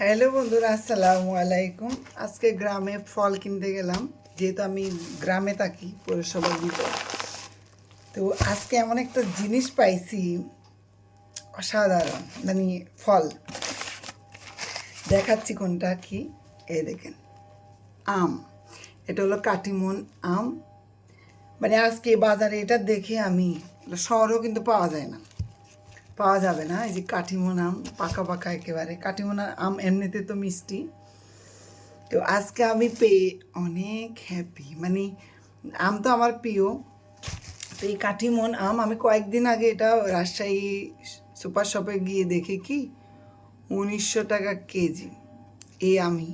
Hello বন্ধুরা, আসসালামু আলাইকুম। আজকে গ্রামে ফল কিনতে গেলাম, যেহেতু আমি গ্রামে থাকি পৌরসভার ভিতরে। তো আজকে এমন একটা জিনিস পাইছি, অসাধারণ। মানে ফল দেখাচ্ছি কোনটা কি। এই দেখেন, আম। এটা হলো কাটিমন আম। মানে আজকে বাজারে এটা দেখে আমি, শহরেও কিন্তু পাওয়া যায় না, পাওয়া যাবে না। এই যে কাটিমন আম, পাকা পাকা একেবারে। কাটিমন আম এমনিতে তো মিষ্টি, তো আজকে আমি পেয়ে অনেক হ্যাপি। মানে আম তো আমার প্রিয়। তো এই কাঠিমন আম আমি কয়েকদিন আগে এটা রাজশাহী সুপার শপে গিয়ে দেখি কি 1900 টাকা কেজি এই আমি,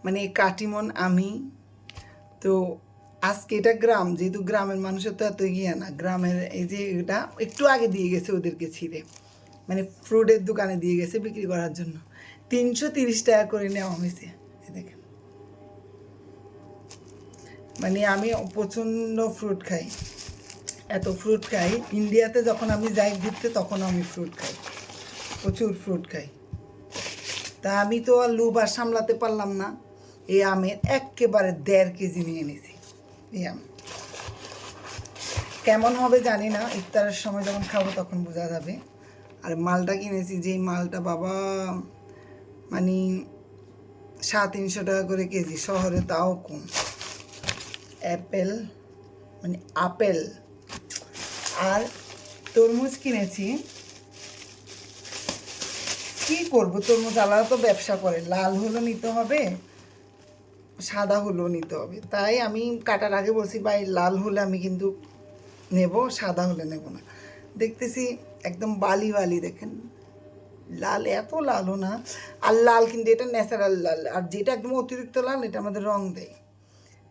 মানে এই কাঠিমন আমি। তো আজকে এটা গ্রাম, যেহেতু গ্রামের মানুষের তো এত গিয়ে না, গ্রামের এই যে এটা একটু আগে দিয়ে গেছে ওদেরকে ছিঁড়ে, মানে ফ্রুটের দোকানে দিয়ে গেছে বিক্রি করার জন্য। 330 টাকা করে নেওয়া হয়েছে। দেখেন, মানে আমি প্রচণ্ড ফ্রুট খাই, এত ফ্রুট খাই। ইন্ডিয়াতে যখন আমি যাই ঘুরতে তখন আমি ফ্রুট খাই, প্রচুর ফ্রুট খাই। তা আমি তো আর লোভ আর সামলাতে পারলাম না, এই আমের একেবারে 1.5 কেজি নিয়ে নিয়েছি। এই আম কেমন হবে জানি না, ইফতারের সময় যখন খাবো তখন বোঝা যাবে। আর মালটা কিনেছি, যেই মালটা বাবা, মানে 350 টাকা করে কেজি, শহরে তাও কম। অ্যাপেল, মানে আপেল। আর তরমুজ কিনেছি। কি করবো, তরমুজ আলাদা তো ব্যবসা করে, লাল হলো নিতে হবে, সাদা হলেও নিতে হবে। তাই আমি কাটার আগে বলছি, ভাই লাল হলে আমি কিন্তু নেব, সাদা হলে নেব না। দেখতেছি একদম বালি বালি, দেখেন লাল, এত লালও না। আর লাল কিন্তু এটা ন্যাচারাল লাল, আর যেটা একদম অতিরিক্ত লাল এটা আমাদের রং দেয়।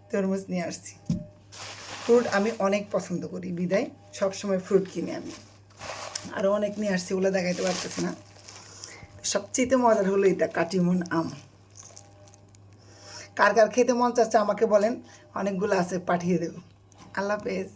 তরমুজ নিয়ে আসছি। ফ্রুট আমি অনেক পছন্দ করি, বিদায় সবসময় ফ্রুট কিনে আমি। আরও অনেক নিয়ে আসছি, ওগুলো দেখাইতে পারতেছি না। সবচেয়ে মজার হলো এটা কাটিমন আম। কার কার খেতে মন চাচ্ছে আমাকে বলেন, অনেকগুলো আছে, পাঠিয়ে দেবো। আল্লাহ হাফেজ।